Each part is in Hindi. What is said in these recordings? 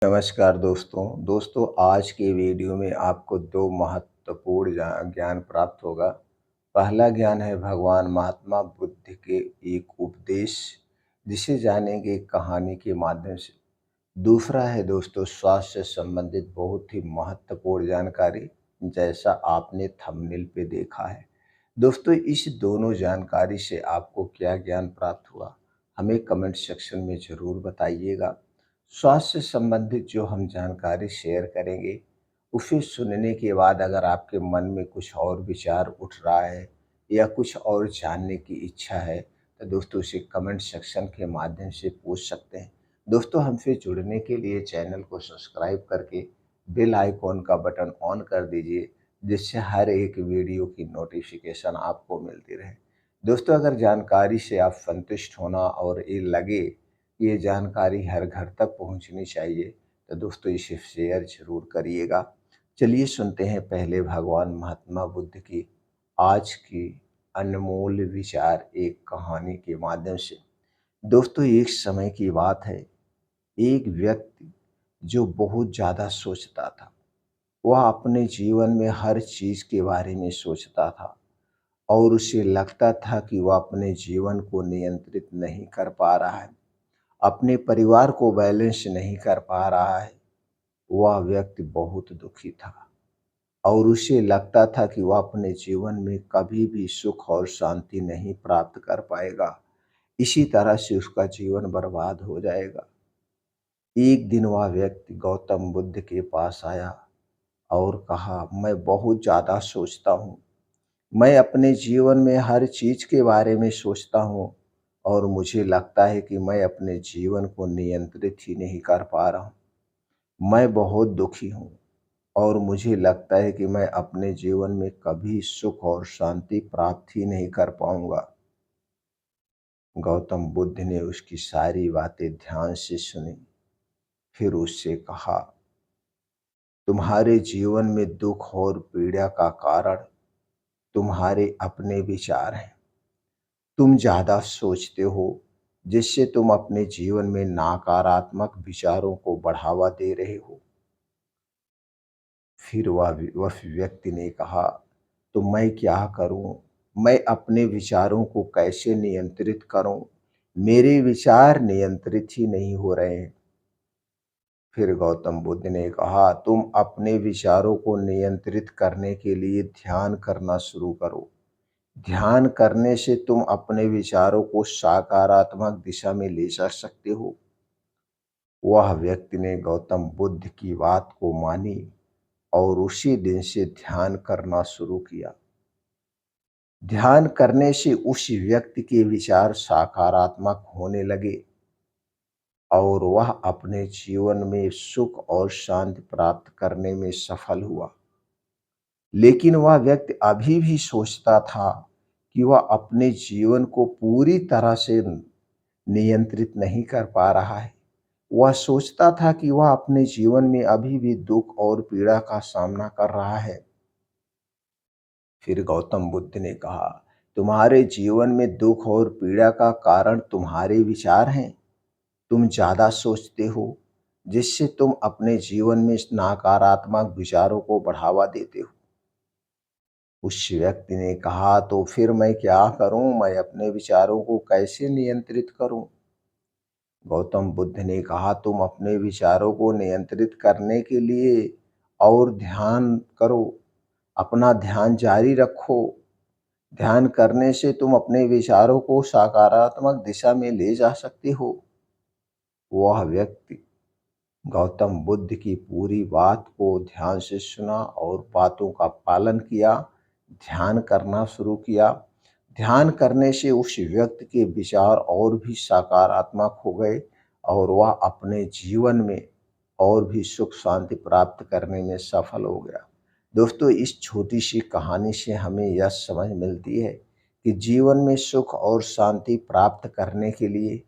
नमस्कार दोस्तों आज के वीडियो में आपको दो महत्वपूर्ण ज्ञान प्राप्त होगा। पहला ज्ञान है भगवान महात्मा बुद्ध के एक उपदेश जिसे जानेंगे कहानी के माध्यम से। दूसरा है दोस्तों स्वास्थ्य से संबंधित बहुत ही महत्वपूर्ण जानकारी, जैसा आपने थंबनेल पे देखा है। दोस्तों इस दोनों जानकारी से आपको क्या ज्ञान प्राप्त हुआ, हमें कमेंट सेक्शन में ज़रूर बताइएगा। स्वास्थ्य से संबंधित जो हम जानकारी शेयर करेंगे, उसे सुनने के बाद अगर आपके मन में कुछ और विचार उठ रहा है या कुछ और जानने की इच्छा है, तो दोस्तों उसे कमेंट सेक्शन के माध्यम से पूछ सकते हैं। दोस्तों हमसे जुड़ने के लिए चैनल को सब्सक्राइब करके बेल आइकॉन का बटन ऑन कर दीजिए, जिससे हर एक वीडियो की नोटिफिकेशन आपको मिलती रहे। दोस्तों अगर जानकारी से आप संतुष्ट होना और ये लगे ये जानकारी हर घर तक पहुंचनी चाहिए, तो दोस्तों इसे शेयर जरूर करिएगा। चलिए सुनते हैं पहले भगवान महात्मा बुद्ध की आज की अनमोल विचार एक कहानी के माध्यम से। दोस्तों एक समय की बात है, एक व्यक्ति जो बहुत ज़्यादा सोचता था, वह अपने जीवन में हर चीज़ के बारे में सोचता था और उसे लगता था कि वह अपने जीवन को नियंत्रित नहीं कर पा रहा है, अपने परिवार को बैलेंस नहीं कर पा रहा है। वह व्यक्ति बहुत दुखी था और उसे लगता था कि वह अपने जीवन में कभी भी सुख और शांति नहीं प्राप्त कर पाएगा। इसी तरह से उसका जीवन बर्बाद हो जाएगा। एक दिन वह व्यक्ति गौतम बुद्ध के पास आया और कहा, मैं बहुत ज़्यादा सोचता हूँ, मैं अपने जीवन में हर चीज़ के बारे में सोचता हूँ और मुझे लगता है कि मैं अपने जीवन को नियंत्रित ही नहीं कर पा रहा हूँ। मैं बहुत दुखी हूँ और मुझे लगता है कि मैं अपने जीवन में कभी सुख और शांति प्राप्त ही नहीं कर पाऊंगा। गौतम बुद्ध ने उसकी सारी बातें ध्यान से सुनी, फिर उससे कहा, तुम्हारे जीवन में दुख और पीड़ा का कारण तुम्हारे अपने विचार हैं। तुम ज़्यादा सोचते हो, जिससे तुम अपने जीवन में नकारात्मक विचारों को बढ़ावा दे रहे हो। फिर वह व्यक्ति ने कहा, तो मैं क्या करूं? मैं अपने विचारों को कैसे नियंत्रित करूं? मेरे विचार नियंत्रित ही नहीं हो रहे हैं। फिर गौतम बुद्ध ने कहा, तुम अपने विचारों को नियंत्रित करने के लिए ध्यान करना शुरू करो। ध्यान करने से तुम अपने विचारों को सकारात्मक दिशा में ले जा सकते हो। वह व्यक्ति ने गौतम बुद्ध की बात को मानी और उसी दिन से ध्यान करना शुरू किया। ध्यान करने से उस व्यक्ति के विचार सकारात्मक होने लगे और वह अपने जीवन में सुख और शांति प्राप्त करने में सफल हुआ। लेकिन वह व्यक्ति अभी भी सोचता था कि वह अपने जीवन को पूरी तरह से नियंत्रित नहीं कर पा रहा है। वह सोचता था कि वह अपने जीवन में अभी भी दुख और पीड़ा का सामना कर रहा है। फिर गौतम बुद्ध ने कहा, तुम्हारे जीवन में दुख और पीड़ा का कारण तुम्हारे विचार हैं। तुम ज़्यादा सोचते हो, जिससे तुम अपने जीवन में इस नकारात्मक विचारों को बढ़ावा देते हो। उस व्यक्ति ने कहा, तो फिर मैं क्या करूं? मैं अपने विचारों को कैसे नियंत्रित करूं? गौतम बुद्ध ने कहा, तुम अपने विचारों को नियंत्रित करने के लिए और ध्यान करो, अपना ध्यान जारी रखो। ध्यान करने से तुम अपने विचारों को सकारात्मक दिशा में ले जा सकते हो। वह व्यक्ति गौतम बुद्ध की पूरी बात को ध्यान से सुना और बातों का पालन किया, ध्यान करना शुरू किया। ध्यान करने से उस व्यक्ति के विचार और भी सकारात्मक हो गए और वह अपने जीवन में और भी सुख शांति प्राप्त करने में सफल हो गया। दोस्तों इस छोटी सी कहानी से हमें यह समझ मिलती है कि जीवन में सुख और शांति प्राप्त करने के लिए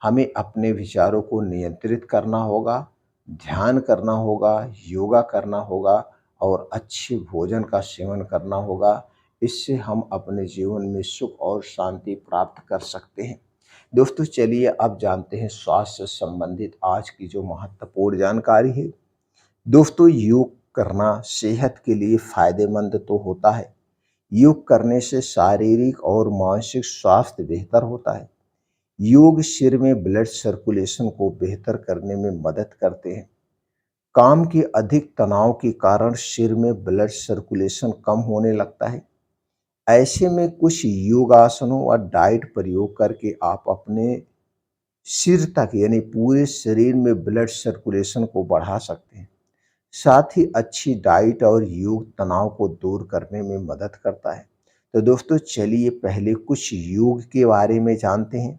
हमें अपने विचारों को नियंत्रित करना होगा, ध्यान करना होगा, योगा करना होगा और अच्छे भोजन का सेवन करना होगा। इससे हम अपने जीवन में सुख और शांति प्राप्त कर सकते हैं। दोस्तों चलिए अब जानते हैं स्वास्थ्य से संबंधित आज की जो महत्वपूर्ण जानकारी है। दोस्तों योग करना सेहत के लिए फायदेमंद तो होता है। योग करने से शारीरिक और मानसिक स्वास्थ्य बेहतर होता है। योग सिर में ब्लड सर्कुलेशन को बेहतर करने में मदद करते हैं। काम के अधिक तनाव के कारण सिर में ब्लड सर्कुलेशन कम होने लगता है। ऐसे में कुछ योगासनों और डाइट प्रयोग करके आप अपने सिर तक यानी पूरे शरीर में ब्लड सर्कुलेशन को बढ़ा सकते हैं। साथ ही अच्छी डाइट और योग तनाव को दूर करने में मदद करता है। तो दोस्तों चलिए पहले कुछ योग के बारे में जानते हैं,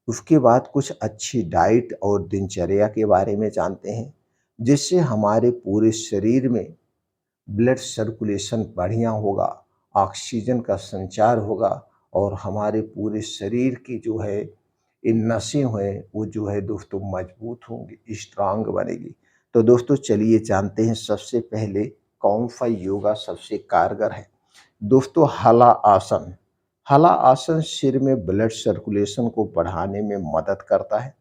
उसके बाद कुछ अच्छी डाइट और दिनचर्या के बारे में जानते हैं, जिससे हमारे पूरे शरीर में ब्लड सर्कुलेशन बढ़िया होगा, ऑक्सीजन का संचार होगा और हमारे पूरे शरीर की जो है इन नसें हैं वो जो है दोस्तों मजबूत होंगी, स्ट्रांग बनेगी। तो दोस्तों चलिए जानते हैं सबसे पहले कौन सा योगा सबसे कारगर है। दोस्तों हला आसन। हला आसन सिर में ब्लड सर्कुलेशन को बढ़ाने में मदद करता है।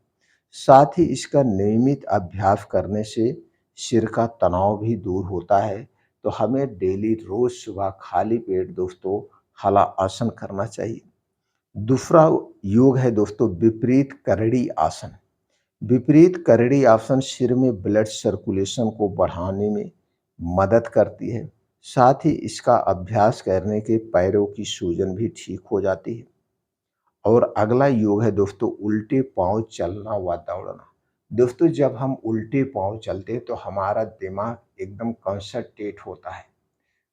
साथ ही इसका नियमित अभ्यास करने से सिर का तनाव भी दूर होता है। तो हमें डेली रोज सुबह खाली पेट दोस्तों हला आसन करना चाहिए। दूसरा योग है दोस्तों विपरीत करड़ी आसन। विपरीत करड़ी आसन सिर में ब्लड सर्कुलेशन को बढ़ाने में मदद करती है। साथ ही इसका अभ्यास करने के पैरों की सूजन भी ठीक हो जाती है। और अगला योग है दोस्तों उल्टे पांव चलना व दौड़ना। दोस्तों जब हम उल्टे पांव चलते हैं तो हमारा दिमाग एकदम कंसंट्रेट होता है,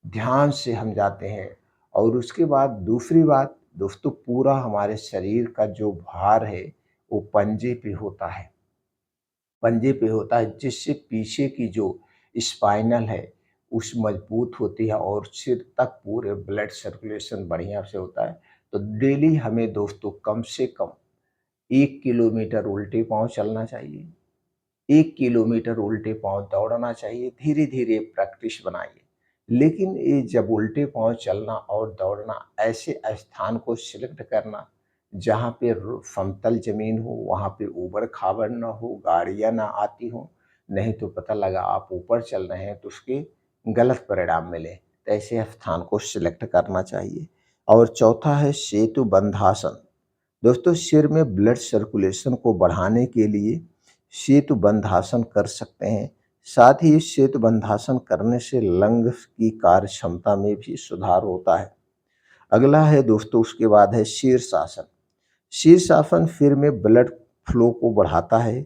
ध्यान से हम जाते हैं। और उसके बाद दूसरी बात दोस्तों पूरा हमारे शरीर का जो भार है वो पंजे पे होता है, पंजे पे होता है, जिससे पीछे की जो स्पाइनल है उस मजबूत होती है और सिर तक पूरे ब्लड सर्कुलेशन बढ़िया से होता है। तो डेली हमें दोस्तों कम से कम 1 किलोमीटर उल्टे पाँव चलना चाहिए, 1 किलोमीटर उल्टे पाँव दौड़ना चाहिए। धीरे धीरे प्रैक्टिस बनाइए। लेकिन ये जब उल्टे पाँव चलना और दौड़ना ऐसे स्थान को सिलेक्ट करना जहाँ पे समतल जमीन हो, वहाँ पे ऊबड़ खाबड़ ना हो, गाड़ियाँ ना आती हो, नहीं तो पता लगा आप ऊपर चल रहे हैं तो उसके गलत परिणाम मिले। तो ऐसे स्थान को सिलेक्ट करना चाहिए। और चौथा है सेतु बंधासन। दोस्तों सिर में ब्लड सर्कुलेशन को बढ़ाने के लिए सेतु बंधासन कर सकते हैं। साथ ही इस सेतु बंधासन करने से लंग्स की कार्य क्षमता में भी सुधार होता है। अगला है दोस्तों उसके बाद है शीर्षासन। शीर्षासन सिर में ब्लड फ्लो को बढ़ाता है।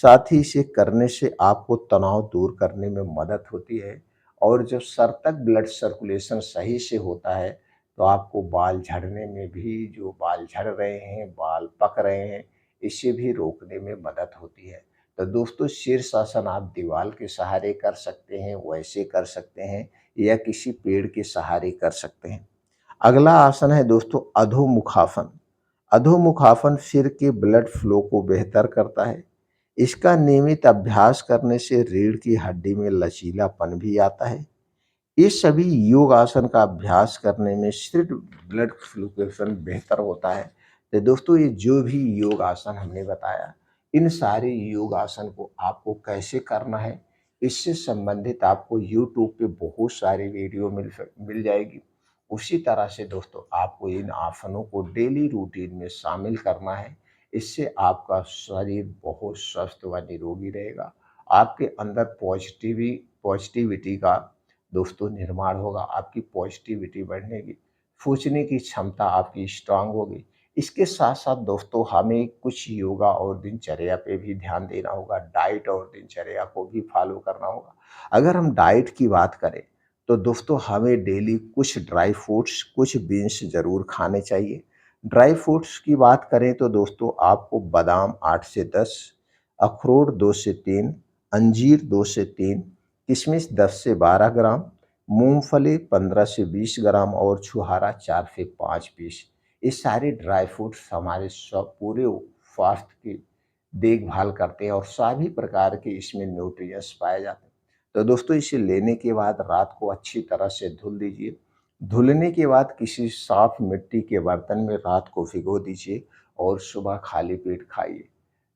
साथ ही इसे करने से आपको तनाव दूर करने में मदद होती है। और जब सर तक ब्लड सर्कुलेशन सही से होता है तो आपको बाल झड़ने में भी, जो बाल झड़ रहे हैं, बाल पक रहे हैं, इसे भी रोकने में मदद होती है। तो दोस्तों शीर्षासन आप दीवार के सहारे कर सकते हैं, वैसे कर सकते हैं या किसी पेड़ के सहारे कर सकते हैं। अगला आसन है दोस्तों अधोमुखासन। अधोमुखासन सिर के ब्लड फ्लो को बेहतर करता है। इसका नियमित अभ्यास करने से रीढ़ की हड्डी में लचीलापन भी आता है। ये सभी योग आसन का अभ्यास करने में सिर्फ ब्लड सर्कुलेशन बेहतर होता है। तो दोस्तों ये जो भी योग आसन हमने बताया, इन सारे योग आसन को आपको कैसे करना है, इससे संबंधित आपको यूट्यूब पे बहुत सारी वीडियो मिल जाएगी। उसी तरह से दोस्तों आपको इन आसनों को डेली रूटीन में शामिल करना है। इससे आपका शरीर बहुत स्वस्थ व निरोगी रहेगा। आपके अंदर पॉजिटिविटी का दोस्तों निर्माण होगा, आपकी पॉजिटिविटी बढ़ेगी, सोचने की क्षमता आपकी स्ट्रांग होगी। इसके साथ साथ दोस्तों हमें कुछ योगा और दिनचर्या पे भी ध्यान देना होगा, डाइट और दिनचर्या को भी फॉलो करना होगा। अगर हम डाइट की बात करें तो दोस्तों हमें डेली कुछ ड्राई फ्रूट्स, कुछ बीन्स ज़रूर खाने चाहिए। ड्राई फ्रूट्स की बात करें तो दोस्तों आपको बादाम 8 से 10, अखरोट 2 से 3, अंजीर 2 से 3, किशमिश 10 से 12 ग्राम, मूंगफली 15 से 20 ग्राम और छुहारा 4 से 5 पीस। ये सारे ड्राई फ्रूट्स हमारे सब पूरे स्वास्थ्य की देखभाल करते हैं और सभी प्रकार के इसमें न्यूट्रिएंट्स पाए जाते हैं। तो दोस्तों इसे लेने के बाद रात को अच्छी तरह से धुल दीजिए। धुलने के बाद किसी साफ मिट्टी के बर्तन में रात को भिगो दीजिए और सुबह खाली पेट खाइए।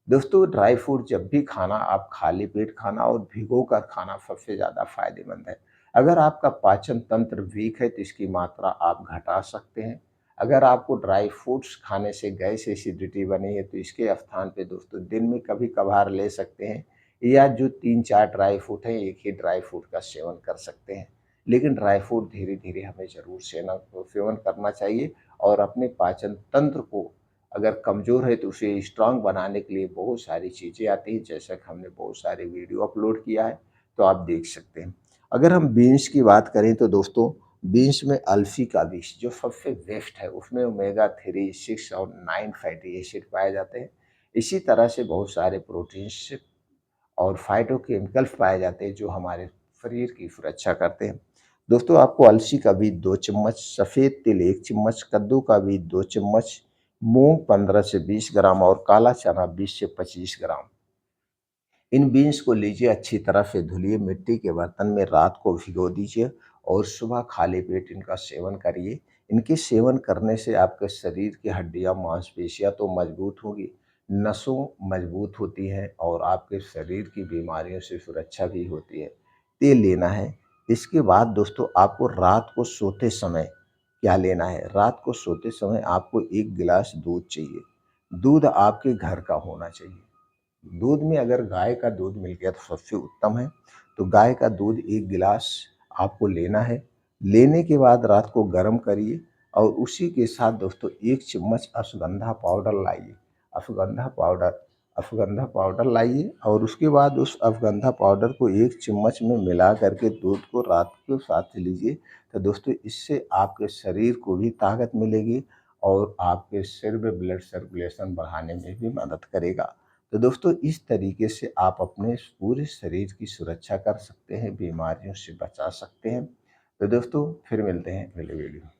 दोस्तों, ड्राई फ्रूट जब भी खाना, आप खाली पेट खाना और भिगोकर खाना सबसे ज़्यादा फ़ायदेमंद है। अगर आपका पाचन तंत्र वीक है तो इसकी मात्रा आप घटा सकते हैं। अगर आपको ड्राई फ्रूट्स खाने से गैस एसिडिटी बनी है तो इसके स्थान पे दोस्तों दिन में कभी-कभार ले सकते हैं, या जो 3-4 ड्राई फ्रूट हैं, एक ही ड्राई फ्रूट का सेवन कर सकते हैं। लेकिन ड्राई फ्रूट धीरे-धीरे हमें ज़रूर सेवन करना चाहिए, और अपने पाचन तंत्र को अगर कमज़ोर है तो उसे स्ट्रॉन्ग बनाने के लिए बहुत सारी चीज़ें आती हैं, जैसा कि हमने बहुत सारे वीडियो अपलोड किया है, तो आप देख सकते हैं। अगर हम बीन्स की बात करें तो दोस्तों, बीन्स में अलसी का बीज जो सबसे बेस्ट है, उसमें ओमेगा 3, 6 और 9 फैटी एसिड पाए जाते हैं। इसी तरह से बहुत सारे प्रोटीन्स और फाइटोकेमिकल्स पाए जाते हैं जो हमारे शरीर की सुरक्षा करते हैं। दोस्तों, आपको अलसी का बीज 2 चम्मच, सफ़ेद तिल 1 चम्मच, कद्दू का बीज 2 चम्मच, मूंग 15 से 20 ग्राम और काला चना 20 से 25 ग्राम। इन बीन्स को लीजिए, अच्छी तरह से धुलिए, मिट्टी के बर्तन में रात को भिगो दीजिए और सुबह खाली पेट इनका सेवन करिए। इनके सेवन करने से आपके शरीर की हड्डियां, मांसपेशियां तो मजबूत होगी, नसों मजबूत होती हैं और आपके शरीर की बीमारियों से सुरक्षा भी होती है। तेल लेना है। इसके बाद दोस्तों, आपको रात को सोते समय क्या लेना है? रात को सोते समय आपको 1 गिलास दूध चाहिए। दूध आपके घर का होना चाहिए। दूध में अगर गाय का दूध मिल गया तो सबसे उत्तम है। तो गाय का दूध 1 गिलास आपको लेना है। लेने के बाद रात को गर्म करिए और उसी के साथ दोस्तों 1 चम्मच अश्वगंधा पाउडर लाइए। अश्वगंधा पाउडर अश्वगंधा पाउडर लाइए और उसके बाद उस अश्वगंधा पाउडर को 1 चम्मच में मिला करके दूध को रात को साथ लीजिए। तो दोस्तों, इससे आपके शरीर को भी ताकत मिलेगी और आपके सिर में ब्लड सर्कुलेशन बढ़ाने में भी मदद करेगा। तो दोस्तों, इस तरीके से आप अपने पूरे शरीर की सुरक्षा कर सकते हैं, बीमारियों से बचा सकते हैं। तो दोस्तों, फिर मिलते हैं अगले वीडियो में।